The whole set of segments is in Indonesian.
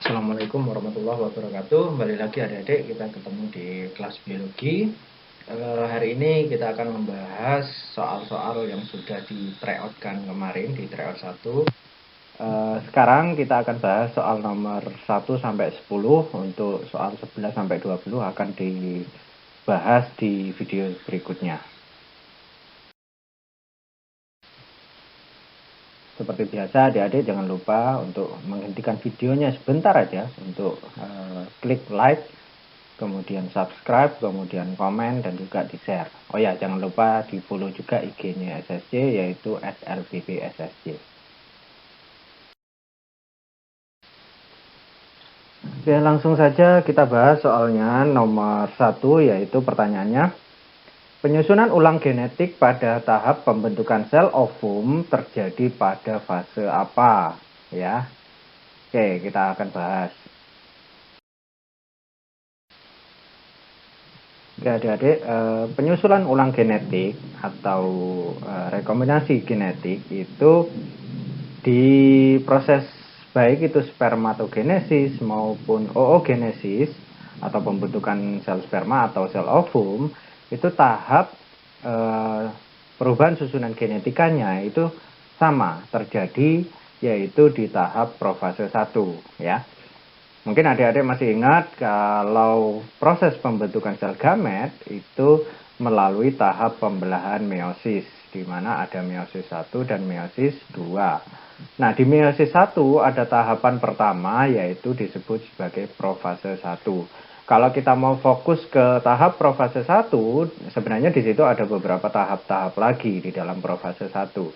Assalamualaikum warahmatullahi wabarakatuh. Kembali lagi adik-adik, kita ketemu di kelas biologi. Hari ini kita akan membahas soal-soal yang sudah di tryout-kan kemarin di tryout 1. Sekarang kita akan bahas soal nomor 1 sampai 10. Untuk soal 11 sampai 20 akan dibahas di video berikutnya. Seperti biasa, adik-adik jangan lupa untuk menghentikan videonya sebentar aja untuk klik like, kemudian subscribe, kemudian komen, dan juga di-share. Oh ya, jangan lupa di-follow juga IG-nya SSJ, yaitu @slbbssj. Oke, langsung saja kita bahas soalnya nomor 1, yaitu pertanyaannya. Penyusunan ulang genetik pada tahap pembentukan sel ovum terjadi pada fase apa? Ya, oke, kita akan bahas. Oke, adik-adik, penyusulan ulang genetik atau rekombinasi genetik itu diproses baik itu spermatogenesis maupun oogenesis atau pembentukan sel sperma atau sel ovum, itu tahap perubahan susunan genetikanya itu sama terjadi, yaitu di tahap profase 1 ya. Mungkin adik-adik masih ingat kalau proses pembentukan sel gamet itu melalui tahap pembelahan meiosis, di mana ada meiosis 1 dan meiosis 2. Nah, di meiosis 1 ada tahapan pertama, yaitu disebut sebagai profase 1. Kalau kita mau fokus ke tahap profase 1, sebenarnya di situ ada beberapa tahap-tahap lagi di dalam profase 1,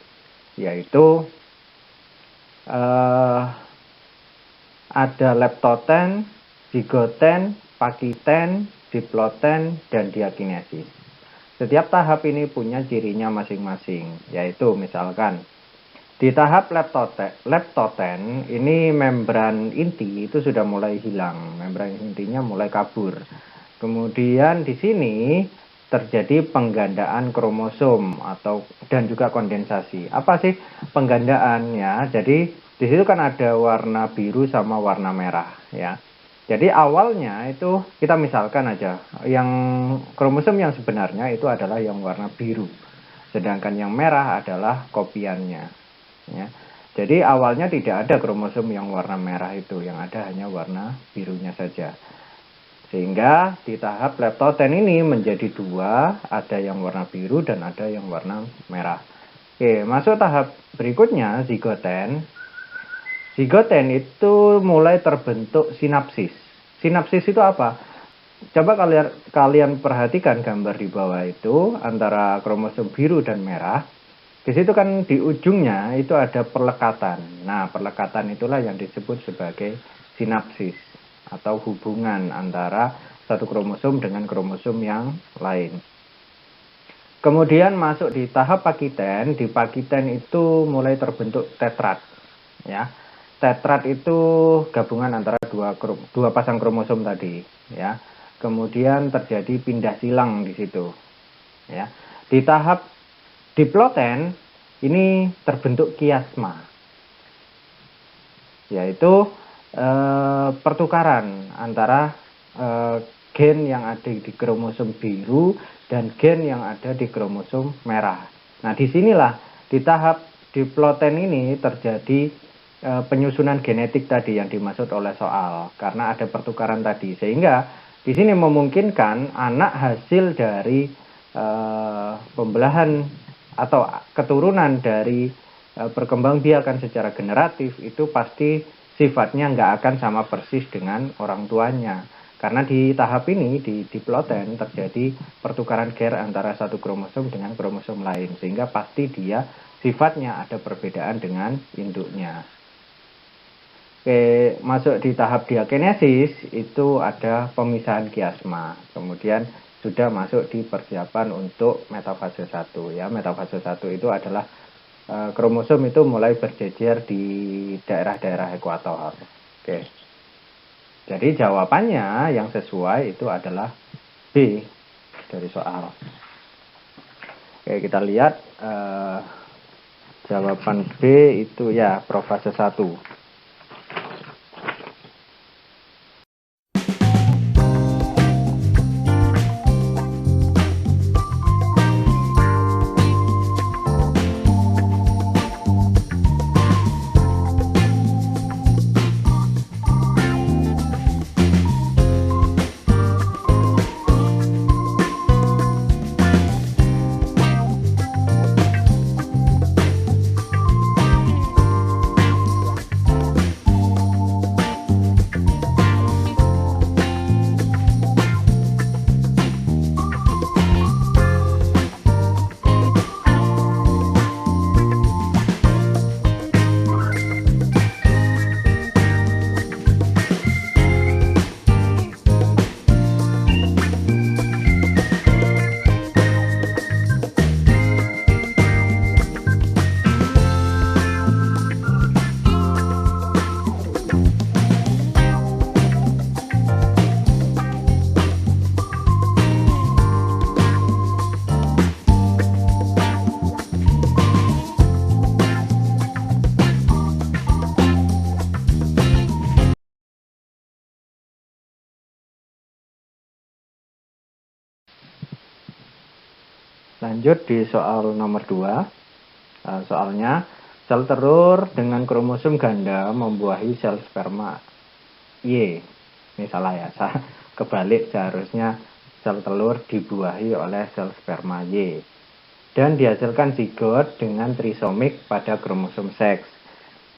yaitu ada leptoten, zigoten, pakiten, diploten, dan diakinesis. Setiap tahap ini punya cirinya masing-masing, yaitu misalkan di tahap leptoten ini membran inti itu sudah mulai hilang, membran intinya mulai kabur. Kemudian di sini terjadi penggandaan kromosom dan juga kondensasi. Apa sih penggandaan ya? Jadi di situ kan ada warna biru sama warna merah ya. Jadi awalnya itu kita misalkan aja, yang kromosom yang sebenarnya itu adalah yang warna biru, sedangkan yang merah adalah kopiannya ya. Jadi awalnya tidak ada kromosom yang warna merah itu, yang ada hanya warna birunya saja. Sehingga di tahap leptoten ini menjadi dua, ada yang warna biru dan ada yang warna merah. Oke, masuk tahap berikutnya, zigoten. Zigoten itu mulai terbentuk sinapsis. Sinapsis itu apa? Coba kalian perhatikan gambar di bawah itu, antara kromosom biru dan merah. Di situ kan di ujungnya itu ada perlekatan. Nah, perlekatan itulah yang disebut sebagai sinapsis atau hubungan antara satu kromosom dengan kromosom yang lain. Kemudian masuk di tahap pakiten. Di pakiten itu mulai terbentuk tetrat ya. Tetrat itu gabungan antara dua pasang kromosom tadi ya. Kemudian terjadi pindah silang di situ ya. Di tahap diploten ini terbentuk kiasma, yaitu pertukaran antara gen yang ada di kromosom biru dan gen yang ada di kromosom merah. Nah, disinilah di tahap diploten ini terjadi penyusunan genetik tadi yang dimaksud oleh soal, karena ada pertukaran tadi, sehingga di sini memungkinkan anak hasil dari pembelahan atau keturunan dari perkembangbiakan secara generatif itu pasti sifatnya nggak akan sama persis dengan orang tuanya. Karena di tahap ini, di diploten, terjadi pertukaran gen antara satu kromosom dengan kromosom lain, sehingga pasti dia sifatnya ada perbedaan dengan induknya. Oke, masuk di tahap diakinesis itu ada pemisahan kiasma. Kemudian sudah masuk di persiapan untuk metafase 1 ya. Metafase 1 itu adalah kromosom itu mulai berjejer di daerah-daerah ekuator. Oke. Jadi jawabannya yang sesuai itu adalah B dari soal. Oke, kita lihat jawaban B itu ya profase 1. Lanjut di soal nomor 2. Soalnya, sel telur dengan kromosom ganda membuahi sel sperma Y. Ini salah ya, kebalik, seharusnya sel telur dibuahi oleh sel sperma Y. Dan dihasilkan zigot dengan trisomik pada kromosom seks.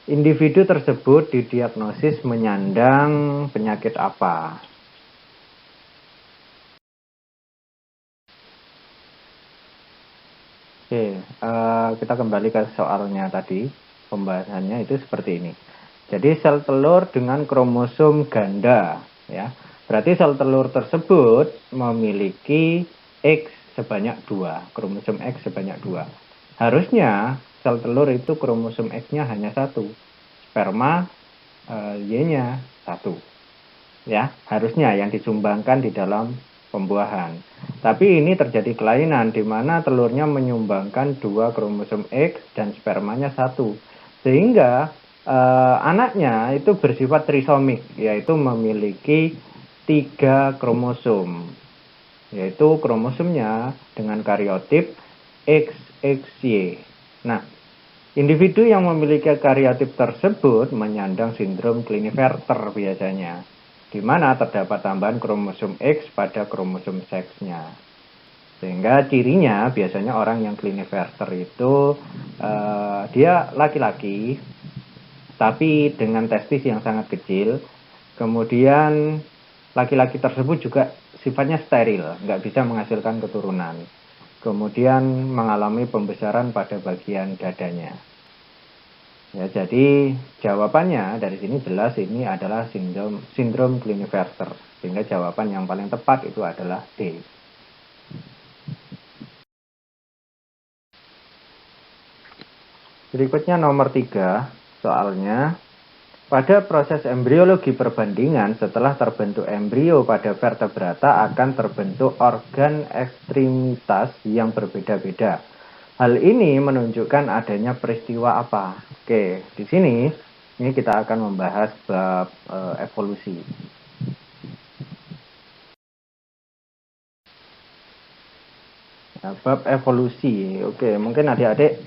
Individu tersebut didiagnosis menyandang penyakit apa? Oke, kita kembali ke soalnya tadi. Pembahasannya itu seperti ini. Jadi sel telur dengan kromosom ganda, ya. Berarti sel telur tersebut memiliki X sebanyak 2, kromosom X sebanyak 2. Harusnya sel telur itu kromosom X-nya hanya 1, sperma Y-nya 1. Ya, harusnya yang disumbangkan di dalam pembuahan. Tapi ini terjadi kelainan di mana telurnya menyumbangkan 2 kromosom X dan spermanya 1. Sehingga anaknya itu bersifat trisomik, yaitu memiliki 3 kromosom. Yaitu kromosomnya dengan karyotip XXY. Nah, individu yang memiliki karyotip tersebut menyandang sindrom Klinefelter biasanya, di mana terdapat tambahan kromosom X pada kromosom seksnya. Sehingga cirinya biasanya orang yang Klinefelter itu dia laki-laki, tapi dengan testis yang sangat kecil. Kemudian laki-laki tersebut juga sifatnya steril, nggak bisa menghasilkan keturunan. Kemudian mengalami pembesaran pada bagian dadanya. Ya, jadi jawabannya dari sini jelas ini adalah sindrom Klinefelter. Sehingga jawaban yang paling tepat itu adalah D. Berikutnya nomor 3, soalnya pada proses embriologi perbandingan setelah terbentuk embrio pada vertebrata akan terbentuk organ ekstremitas yang berbeda-beda. Hal ini menunjukkan adanya peristiwa apa? Oke, di sini ini kita akan membahas bab evolusi. Nah, bab evolusi, oke, mungkin adik-adik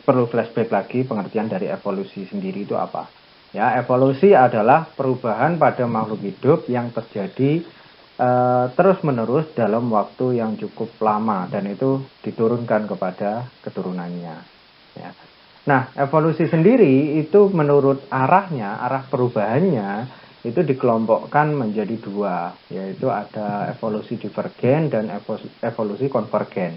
perlu flashback lagi pengertian dari evolusi sendiri itu apa. Ya, evolusi adalah perubahan pada makhluk hidup yang terjadi terus-menerus dalam waktu yang cukup lama dan itu diturunkan kepada keturunannya. Ya. Nah, evolusi sendiri itu menurut arahnya, arah perubahannya itu dikelompokkan menjadi 2, yaitu ada evolusi divergen dan evolusi konvergen.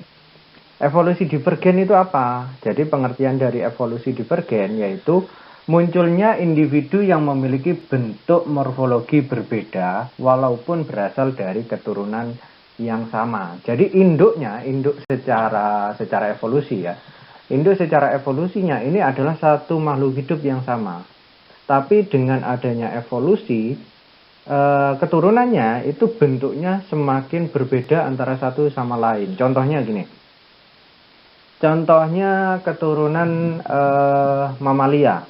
Evolusi divergen itu apa? Jadi pengertian dari evolusi divergen yaitu munculnya individu yang memiliki bentuk morfologi berbeda walaupun berasal dari keturunan yang sama. Jadi induk secara evolusi ya. Induk secara evolusinya ini adalah satu makhluk hidup yang sama. Tapi dengan adanya evolusi, keturunannya itu bentuknya semakin berbeda antara satu sama lain. Contohnya gini. Contohnya keturunan mamalia.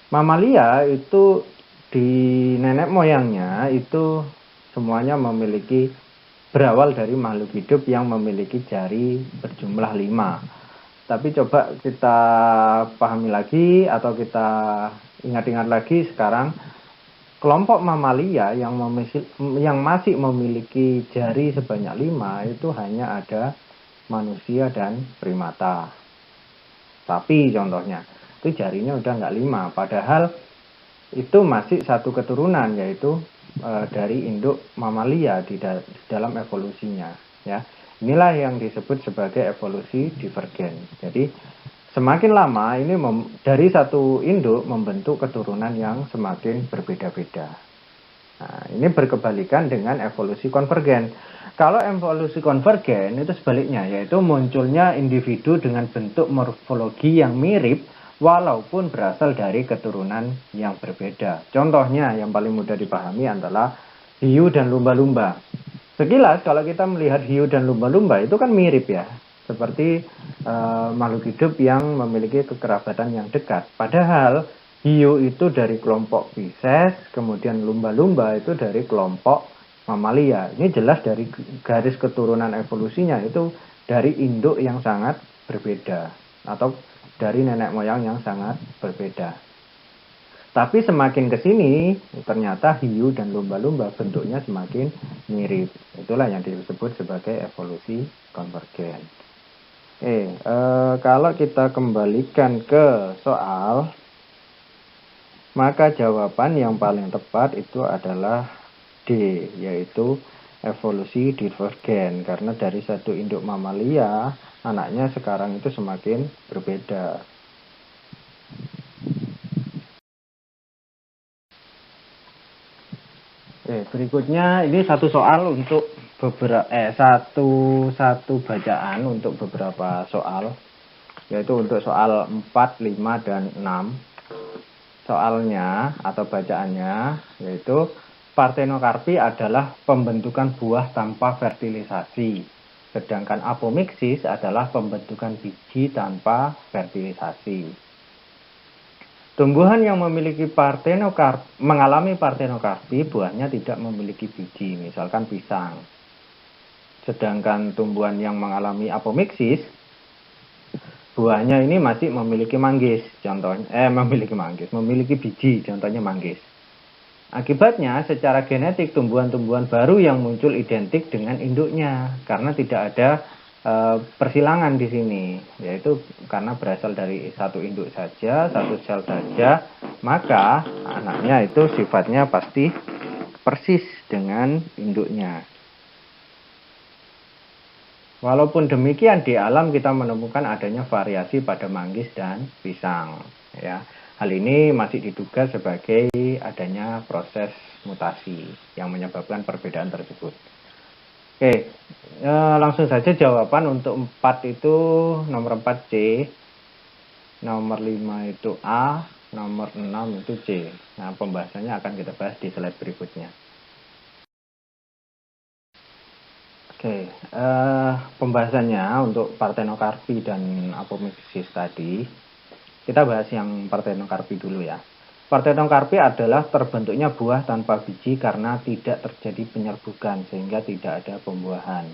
Mamalia itu di nenek moyangnya itu semuanya berawal dari makhluk hidup yang memiliki jari berjumlah 5. Tapi coba kita pahami lagi atau kita ingat-ingat lagi sekarang, kelompok mamalia yang masih memiliki jari sebanyak 5 itu hanya ada manusia dan primata. Sapi contohnya, itu jarinya udah nggak 5, padahal itu masih satu keturunan, yaitu dari induk mamalia di dalam evolusinya. Ya, inilah yang disebut sebagai evolusi divergen. Jadi semakin lama ini dari satu induk membentuk keturunan yang semakin berbeda-beda. Nah, ini berkebalikan dengan evolusi konvergen. Kalau evolusi konvergen itu sebaliknya, yaitu munculnya individu dengan bentuk morfologi yang mirip walaupun berasal dari keturunan yang berbeda. Contohnya yang paling mudah dipahami adalah hiu dan lumba-lumba. Sekilas kalau kita melihat hiu dan lumba-lumba itu kan mirip ya, seperti makhluk hidup yang memiliki kekerabatan yang dekat. Padahal hiu itu dari kelompok Pisces, kemudian lumba-lumba itu dari kelompok mamalia. Ini jelas dari garis keturunan evolusinya itu dari induk yang sangat berbeda atau dari nenek moyang yang sangat berbeda. Tapi semakin ke sini ternyata hiu dan lumba-lumba bentuknya semakin mirip. Itulah yang disebut sebagai evolusi konvergen. Kalau kita kembalikan ke soal, maka jawaban yang paling tepat itu adalah D, yaitu evolusi divergen. Karena dari satu induk mamalia, anaknya sekarang itu semakin berbeda. Berikutnya ini satu soal untuk satu bacaan untuk beberapa soal, yaitu untuk soal 4, 5, dan 6. Soalnya atau bacaannya yaitu partenokarpi adalah pembentukan buah tanpa fertilisasi, sedangkan apomiksis adalah pembentukan biji tanpa fertilisasi. Tumbuhan yang memiliki mengalami partenokarpi, buahnya tidak memiliki biji, misalkan pisang. Sedangkan tumbuhan yang mengalami apomiksis, buahnya ini masih memiliki manggis, contohnya memiliki biji, contohnya manggis. Akibatnya, secara genetik tumbuhan-tumbuhan baru yang muncul identik dengan induknya, karena tidak ada persilangan di sini, yaitu karena berasal dari satu induk saja, satu sel saja, maka anaknya itu sifatnya pasti persis dengan induknya. Walaupun demikian, di alam kita menemukan adanya variasi pada manggis dan pisang. Ya, hal ini masih diduga sebagai adanya proses mutasi yang menyebabkan perbedaan tersebut. Langsung saja jawaban untuk 4 itu nomor 4 C, nomor 5 itu A, nomor 6 itu C. Nah, pembahasannya akan kita bahas di slide berikutnya. Pembahasannya untuk partenokarpi dan apomiksis tadi, kita bahas yang partenokarpi dulu ya. Partenokarpi adalah terbentuknya buah tanpa biji karena tidak terjadi penyerbukan sehingga tidak ada pembuahan.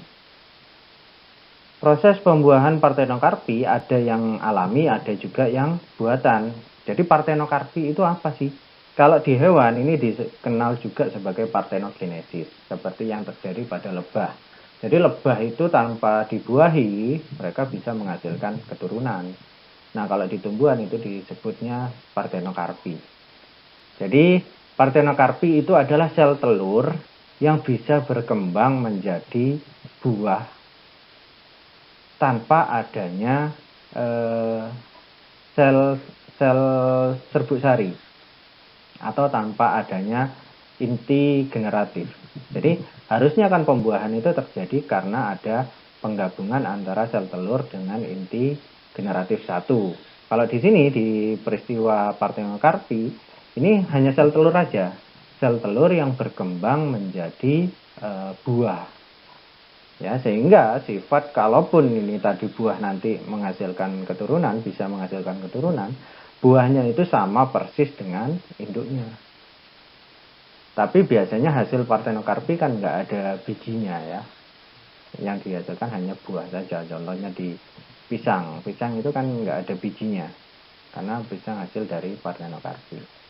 Proses pembuahan partenokarpi ada yang alami, ada juga yang buatan. Jadi partenokarpi itu apa sih? Kalau di hewan ini dikenal juga sebagai partenogenesis, seperti yang terjadi pada lebah. Jadi lebah itu tanpa dibuahi, mereka bisa menghasilkan keturunan. Nah, kalau di tumbuhan itu disebutnya partenokarpi. Jadi, partenokarpi itu adalah sel telur yang bisa berkembang menjadi buah tanpa adanya sel serbuk sari atau tanpa adanya inti generatif. Jadi, harusnya kan pembuahan itu terjadi karena ada penggabungan antara sel telur dengan inti generatif 1. Kalau di sini di peristiwa partenokarpi ini hanya sel telur aja, sel telur yang berkembang menjadi buah. Ya, sehingga sifat kalaupun ini tadi buah nanti menghasilkan keturunan, bisa menghasilkan keturunan, buahnya itu sama persis dengan induknya. Tapi biasanya hasil partenokarpi kan nggak ada bijinya ya. Yang dihasilkan hanya buah saja. Contohnya di pisang. Pisang itu kan nggak ada bijinya. Karena pisang hasil dari partenokarpi.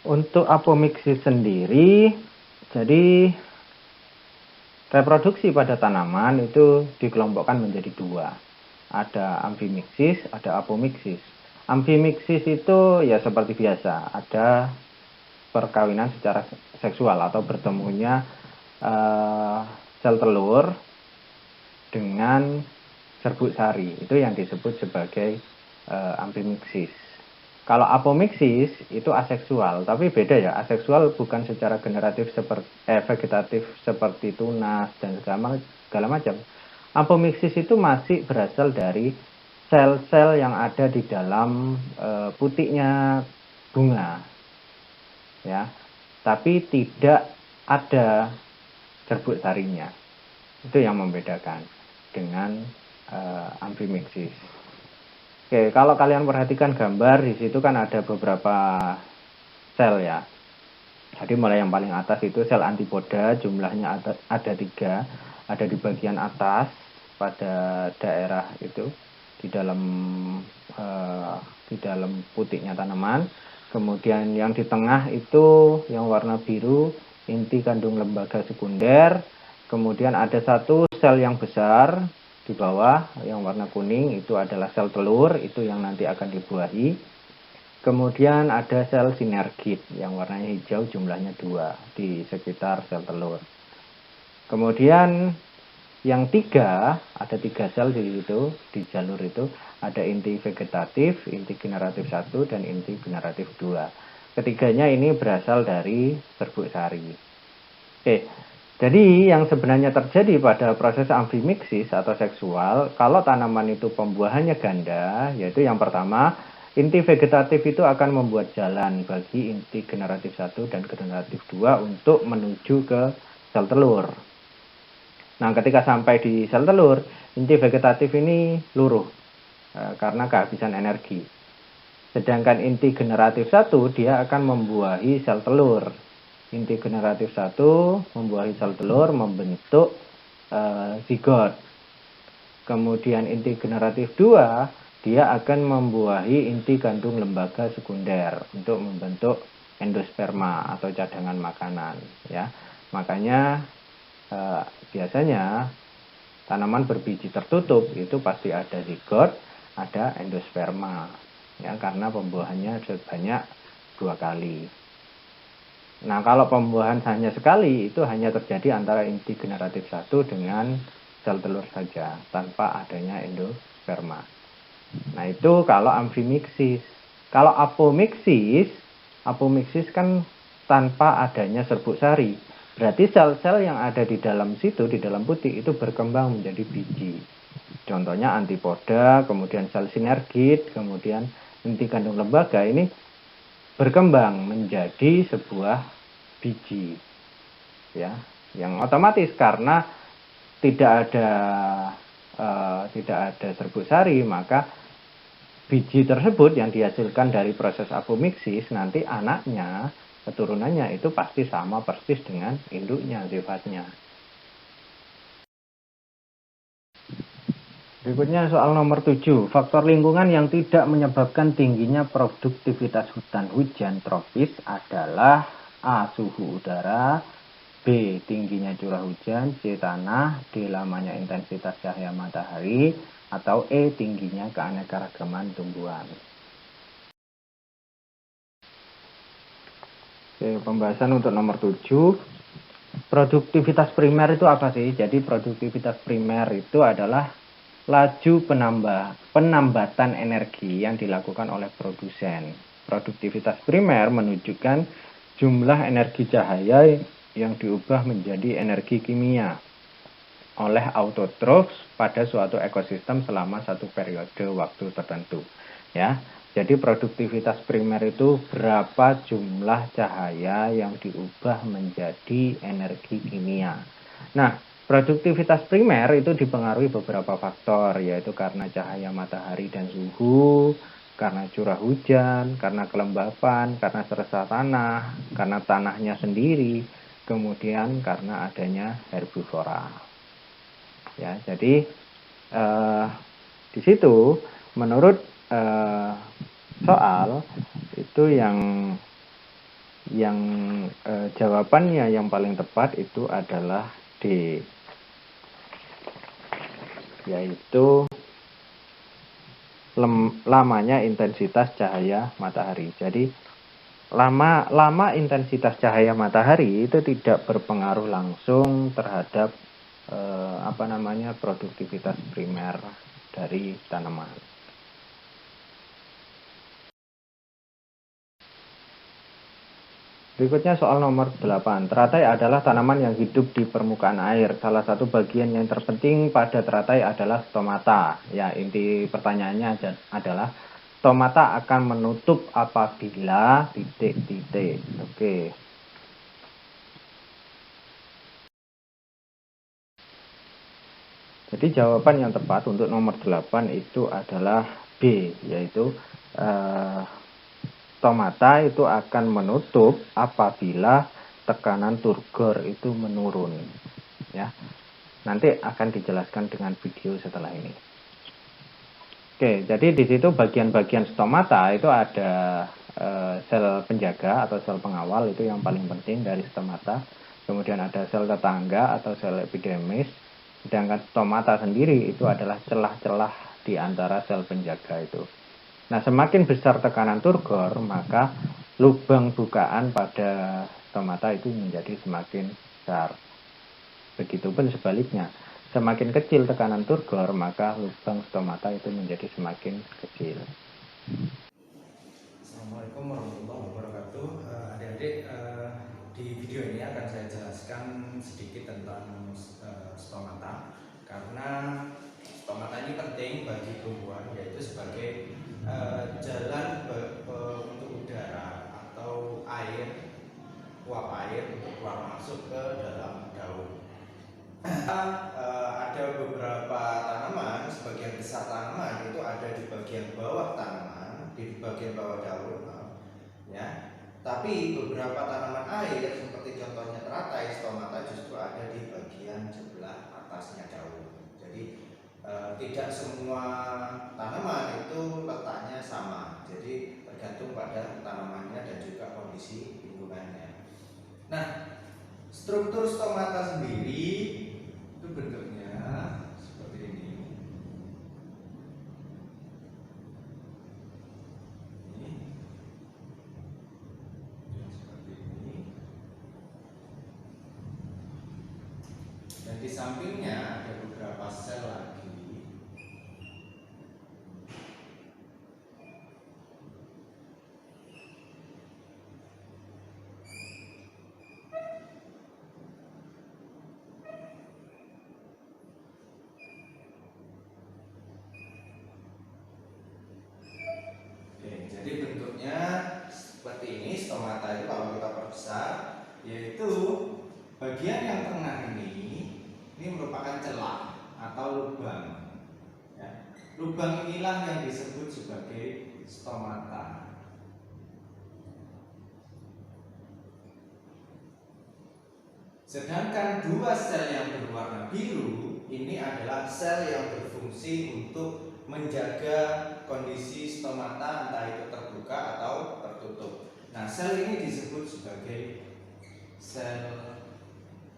Untuk apomiksis sendiri, jadi reproduksi pada tanaman itu dikelompokkan menjadi 2. Ada amfimiksis, ada apomiksis. Amfimiksis itu ya seperti biasa, ada perkawinan secara seksual atau bertemunya sel telur dengan serbuk sari. Itu yang disebut sebagai amfimiksis. Kalau apomiksis itu aseksual, tapi beda ya. Aseksual bukan secara generatif seperti vegetatif seperti tunas dan segala macam. Apomiksis itu masih berasal dari sel-sel yang ada di dalam putiknya bunga, ya. Tapi tidak ada serbuk sarinya. Itu yang membedakan dengan amfimiksis. Oke, kalau kalian perhatikan gambar di situ kan ada beberapa sel ya. Jadi mulai yang paling atas itu sel antipoda, jumlahnya ada 3, ada di bagian atas pada daerah itu di dalam putiknya tanaman. Kemudian yang di tengah itu yang warna biru inti kandung lembaga sekunder. Kemudian ada satu sel yang besar di bawah yang warna kuning itu adalah sel telur, itu yang nanti akan dibuahi. Kemudian ada sel sinergit yang warnanya hijau, jumlahnya 2 di sekitar sel telur. Kemudian yang 3, ada 3 sel di situ, di jalur itu ada inti vegetatif, inti generatif 1, dan inti generatif 2. Ketiganya ini berasal dari serbuk sari. Oke, jadi yang sebenarnya terjadi pada proses amfimiksis atau seksual, kalau tanaman itu pembuahannya ganda, yaitu yang pertama, inti vegetatif itu akan membuat jalan bagi inti generatif 1 dan generatif 2 untuk menuju ke sel telur. Nah, ketika sampai di sel telur, inti vegetatif ini luruh karena kehabisan energi. Sedangkan inti generatif 1 dia akan membuahi sel telur. Inti generatif 1 membuahi sel telur membentuk zigot. Kemudian inti generatif 2 dia akan membuahi inti kandung lembaga sekunder untuk membentuk endosperma atau cadangan makanan, ya. Makanya biasanya tanaman berbiji tertutup itu pasti ada zigot, ada endosperma, ya, karena pembuahannya sebanyak 2 kali. Nah, kalau pembuahan hanya sekali itu hanya terjadi antara inti generatif 1 dengan sel telur saja tanpa adanya endosperma. Nah, itu kalau amfimiksis. Kalau apomiksis kan tanpa adanya serbuk sari. Berarti sel-sel yang ada di dalam situ, di dalam putik itu berkembang menjadi biji. Contohnya antipoda, kemudian sel sinergit, kemudian inti kandung lembaga ini berkembang menjadi sebuah biji. Ya, yang otomatis karena tidak ada serbuk sari, maka biji tersebut yang dihasilkan dari proses apomiksis nanti anaknya, keturunannya itu pasti sama persis dengan induknya sifatnya. Berikutnya soal nomor 7. Faktor lingkungan yang tidak menyebabkan tingginya produktivitas hutan hujan tropis adalah A. Suhu udara, B. Tingginya curah hujan, C. Tanah, D. Lamanya intensitas cahaya matahari, atau E. Tingginya keanekaragaman tumbuhan. Oke, pembahasan untuk nomor 7. Produktivitas primer itu apa sih? Jadi produktivitas primer itu adalah laju penambatan energi yang dilakukan oleh produsen. Produktivitas primer menunjukkan jumlah energi cahaya yang diubah menjadi energi kimia oleh autotrophs pada suatu ekosistem selama satu periode waktu tertentu. Ya, jadi produktivitas primer itu berapa jumlah cahaya yang diubah menjadi energi kimia. Nah, produktivitas primer itu dipengaruhi beberapa faktor, yaitu karena cahaya matahari dan suhu, karena curah hujan, karena kelembapan, karena serasa tanah, karena tanahnya sendiri, kemudian karena adanya herbivora. Ya, jadi di situ menurut soal itu yang jawabannya yang paling tepat itu adalah D, yaitu lamanya intensitas cahaya matahari. Jadi lama intensitas cahaya matahari itu tidak berpengaruh langsung terhadap produktivitas primer dari tanaman. Berikutnya soal nomor 8. Teratai adalah tanaman yang hidup di permukaan air. Salah satu bagian yang terpenting pada teratai adalah stomata. Ya, inti pertanyaannya adalah stomata akan menutup apabila titik-titik. Oke. Jadi jawaban yang tepat untuk nomor 8 itu adalah B, yaitu stomata itu akan menutup apabila tekanan turgor itu menurun. Ya, nanti akan dijelaskan dengan video setelah ini. Oke, jadi di situ bagian-bagian stomata itu ada sel penjaga atau sel pengawal, itu yang paling penting dari stomata. Kemudian ada sel tetangga atau sel epidermis. Sedangkan stomata sendiri itu adalah celah-celah di antara sel penjaga itu. Nah, semakin besar tekanan turgor, maka lubang bukaan pada stomata itu menjadi semakin besar. Begitupun sebaliknya, semakin kecil tekanan turgor, maka lubang stomata itu menjadi semakin kecil. Assalamualaikum warahmatullahi wabarakatuh. Adik-adik, di video ini akan saya jelaskan sedikit tentang stomata, karena stomata ini penting bagi tumbuhan, yaitu sebagai jalan untuk udara atau air, uap air untuk keluar masuk ke dalam daun. Ada beberapa tanaman, sebagian besar tanaman itu ada di bagian bawah tanaman, di bagian bawah daun, ya. Tapi beberapa tanaman air seperti contohnya teratai, stomata justru ada di bagian sebelah atasnya daun. Jadi tidak semua tanaman itu letaknya sama. Jadi tergantung pada tanamannya dan juga kondisi lingkungannya. Nah, struktur stomata sendiri itu bentuknya seperti ini. Seperti ini. Dan di sampingnya ada beberapa sel lagi. Jadi bentuknya seperti ini. Stomata itu kalau kita perbesar, yaitu bagian yang tengah ini merupakan celah atau lubang, ya. Lubang inilah yang disebut sebagai stomata. Sedangkan dua sel yang berwarna biru ini adalah sel yang berfungsi untuk menjaga kondisi stomata, entah itu terbuka atau tertutup. Nah, sel ini disebut sebagai sel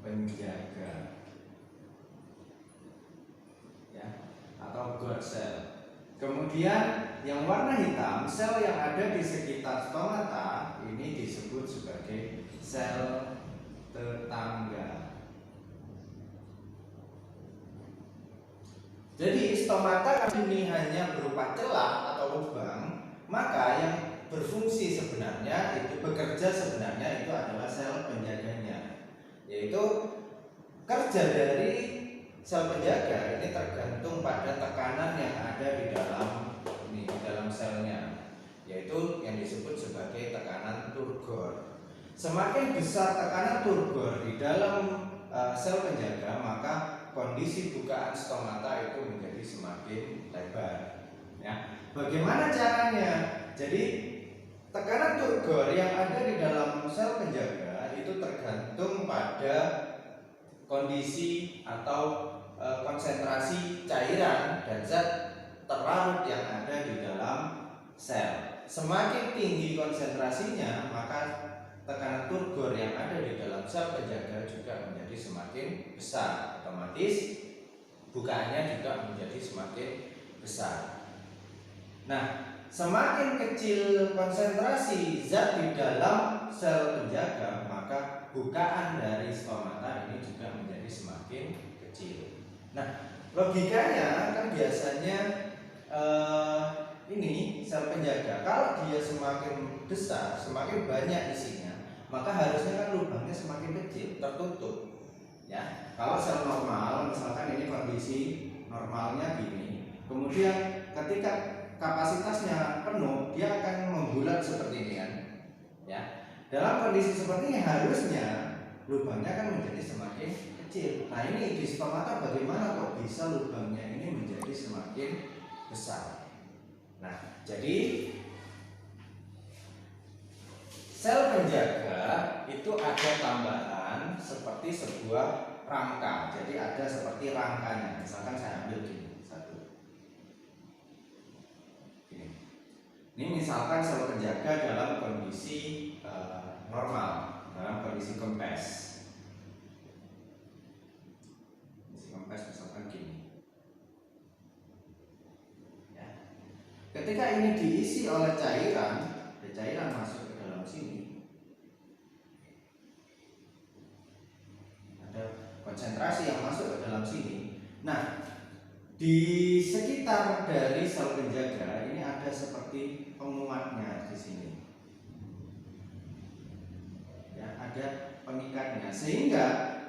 penjaga, ya, atau guard cell. Kemudian yang warna hitam, sel yang ada di sekitar stomata ini disebut sebagai sel tetangga. Jadi stomata ini hanya berupa celah atau lubang, maka yang berfungsi sebenarnya itu bekerja sebenarnya itu adalah sel penjaganya. Yaitu kerja dari sel penjaga ini tergantung pada tekanan yang ada di dalam selnya, yaitu yang disebut sebagai tekanan turgor. Semakin besar tekanan turgor di dalam sel penjaga, maka kondisi bukaan stomata itu menjadi semakin lebar. Ya, bagaimana caranya? Jadi tekanan turgor yang ada di dalam sel penjaga itu tergantung pada kondisi atau konsentrasi cairan dan zat terlarut yang ada di dalam sel. Semakin tinggi konsentrasinya, maka tekanan turgor yang ada di dalam sel penjaga juga menjadi semakin besar. Otomatis bukaannya juga menjadi semakin besar. Nah, semakin kecil konsentrasi zat di dalam sel penjaga, maka bukaan dari stomata ini juga menjadi semakin kecil. Nah, logikanya kan biasanya ini sel penjaga, kalau dia semakin besar, semakin banyak isinya, maka harusnya kan lubangnya semakin kecil, tertutup. Ya, kalau sel normal, misalkan ini kondisi normalnya gini, kemudian ketika kapasitasnya penuh, dia akan membulat seperti ini kan. Ya, dalam kondisi seperti ini harusnya lubangnya akan menjadi semakin kecil. Nah, ini di stomata bagaimana kok bisa lubangnya ini menjadi semakin besar? Nah, jadi Sel penjaga itu ada tambahan seperti sebuah rangka. Jadi ada seperti rangkanya. Misalkan saya ambil gini, satu. Gini. Ini misalkan sel penjaga dalam kondisi normal, dalam kondisi kempes. Kondisi kempes misalkan gini. Ya. Ketika ini diisi oleh cairan, cairan masuk ke dalam sini, ada konsentrasi yang masuk ke dalam sini. Nah, di sekitar dari sel penjaga ini ada seperti penguatnya di sini, ya, ada pengikatnya, sehingga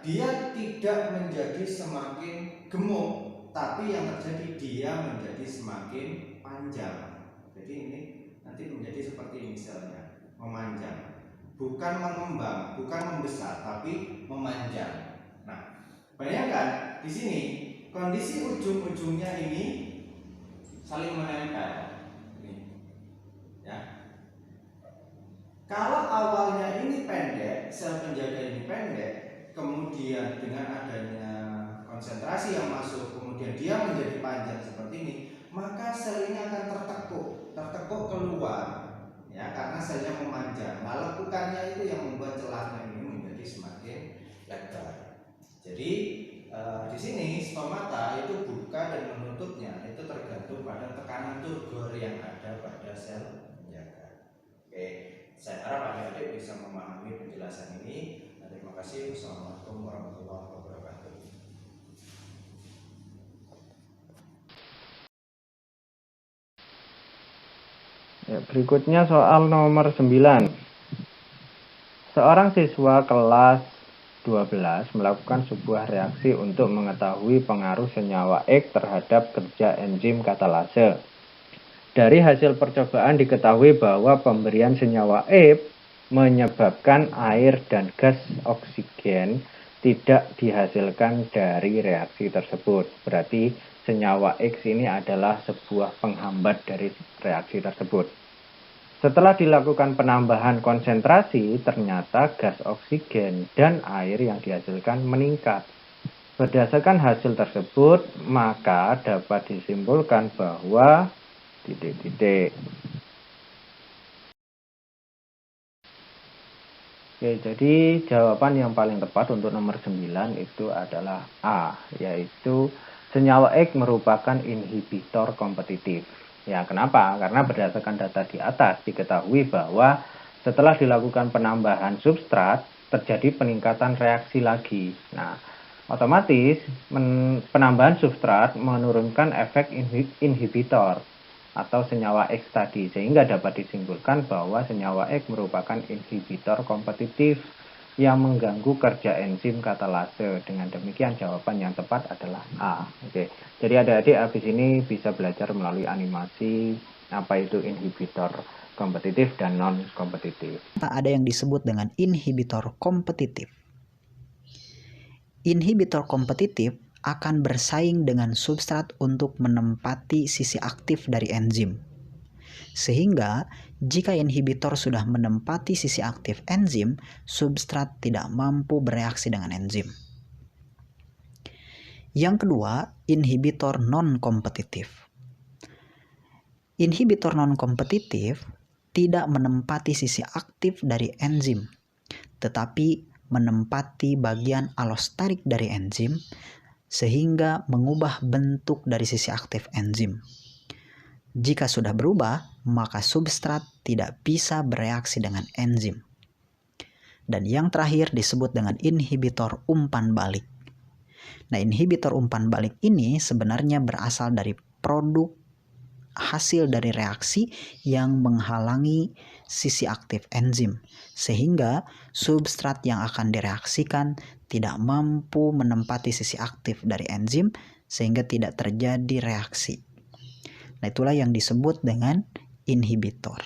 dia tidak menjadi semakin gemuk, tapi yang terjadi dia menjadi semakin panjang. Jadi ini nanti menjadi seperti ini selnya, memanjang, bukan mengembang, bukan membesar, tapi memanjang. Nah, bayangkan di sini kondisi ujung-ujungnya ini saling menempel. Ini, ya. Kalau awalnya ini pendek, sel penjaga ini pendek, kemudian dengan adanya konsentrasi yang masuk, kemudian dia menjadi panjang seperti ini, maka sel ini akan tertekuk keluar, ya, karena selnya memanjang. Nah, lekukannya itu yang membuat celahnya ini menjadi semakin lebar. Jadi di sini stomata itu buka dan menutupnya itu tergantung pada tekanan turgor yang ada pada sel penjaga. Oke, saya harap adik-adik bisa memahami penjelasan ini. Terima kasih. Wassalamualaikum warahmatullahi wabarakatuh. Ya, berikutnya soal nomor 9. Seorang siswa kelas 12 melakukan sebuah reaksi untuk mengetahui pengaruh senyawa X terhadap kerja enzim katalase. Dari hasil percobaan diketahui bahwa pemberian senyawa X menyebabkan air dan gas oksigen tidak dihasilkan dari reaksi tersebut. Berarti senyawa X ini adalah sebuah penghambat dari reaksi tersebut. Setelah dilakukan penambahan konsentrasi, ternyata gas oksigen dan air yang dihasilkan meningkat. Berdasarkan hasil tersebut, maka dapat disimpulkan bahwa Oke, jadi jawaban yang paling tepat untuk nomor 9 itu adalah A, yaitu senyawa X merupakan inhibitor kompetitif. Ya, kenapa? Karena berdasarkan data di atas diketahui bahwa setelah dilakukan penambahan substrat, terjadi peningkatan reaksi lagi. Nah, otomatis penambahan substrat menurunkan efek inhibitor atau senyawa X tadi, sehingga dapat disimpulkan bahwa senyawa X merupakan inhibitor kompetitif yang mengganggu kerja enzim katalase. Dengan demikian jawaban yang tepat adalah A. Oke. Jadi adik-adik habis ini bisa belajar melalui animasi apa itu inhibitor kompetitif dan non kompetitif. Ada yang disebut dengan inhibitor kompetitif. Inhibitor kompetitif akan bersaing dengan substrat untuk menempati sisi aktif dari enzim. Sehingga jika inhibitor sudah menempati sisi aktif enzim, substrat tidak mampu bereaksi dengan enzim. Yang kedua, inhibitor non-kompetitif. Inhibitor non-kompetitif tidak menempati sisi aktif dari enzim, tetapi menempati bagian alosterik dari enzim, sehingga mengubah bentuk dari sisi aktif enzim. Jika sudah berubah, maka substrat tidak bisa bereaksi dengan enzim. Dan yang terakhir disebut dengan inhibitor umpan balik. Nah, inhibitor umpan balik ini sebenarnya berasal dari produk hasil dari reaksi yang menghalangi sisi aktif enzim, sehingga substrat yang akan direaksikan tidak mampu menempati sisi aktif dari enzim, sehingga tidak terjadi reaksi. Nah, itulah yang disebut dengan inhibitor.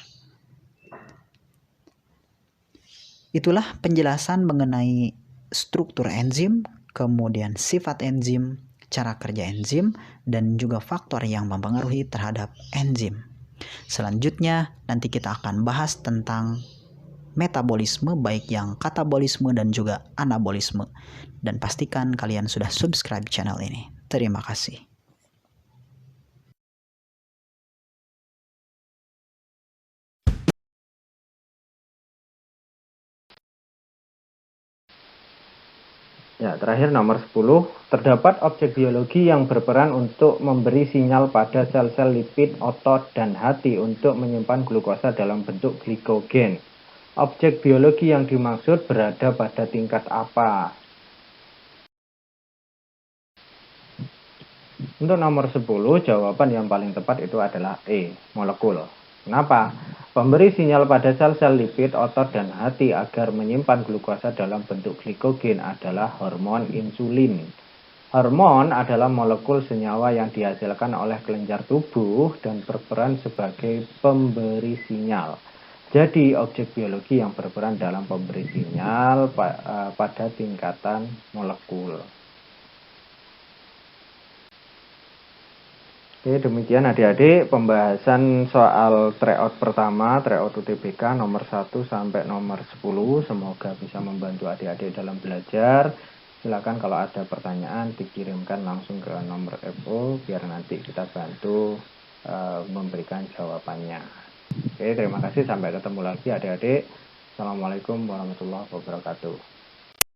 Itulah penjelasan mengenai struktur enzim, kemudian sifat enzim, cara kerja enzim, dan juga faktor yang mempengaruhi terhadap enzim. Selanjutnya nanti kita akan bahas tentang metabolisme, baik yang katabolisme dan juga anabolisme. Dan pastikan kalian sudah subscribe channel ini. Terima kasih. Ya, terakhir nomor 10, terdapat objek biologi yang berperan untuk memberi sinyal pada sel-sel lipid, otot, dan hati untuk menyimpan glukosa dalam bentuk glikogen. Objek biologi yang dimaksud berada pada tingkat apa? Untuk nomor 10, jawaban yang paling tepat itu adalah E, molekul. Kenapa? Pemberi sinyal pada sel-sel lipid, otot, dan hati agar menyimpan glukosa dalam bentuk glikogen adalah hormon insulin. Hormon adalah molekul senyawa yang dihasilkan oleh kelenjar tubuh dan berperan sebagai pemberi sinyal. Jadi, objek biologi yang berperan dalam pemberi sinyal pada tingkatan molekul. Oke, demikian adik-adik pembahasan soal tryout pertama, tryout UTBK nomor 1 sampai nomor 10. Semoga bisa membantu adik-adik dalam belajar. Silakan kalau ada pertanyaan dikirimkan langsung ke nomor FO biar nanti kita bantu memberikan jawabannya. Oke, terima kasih. Sampai ketemu lagi adik-adik. Assalamualaikum warahmatullahi wabarakatuh.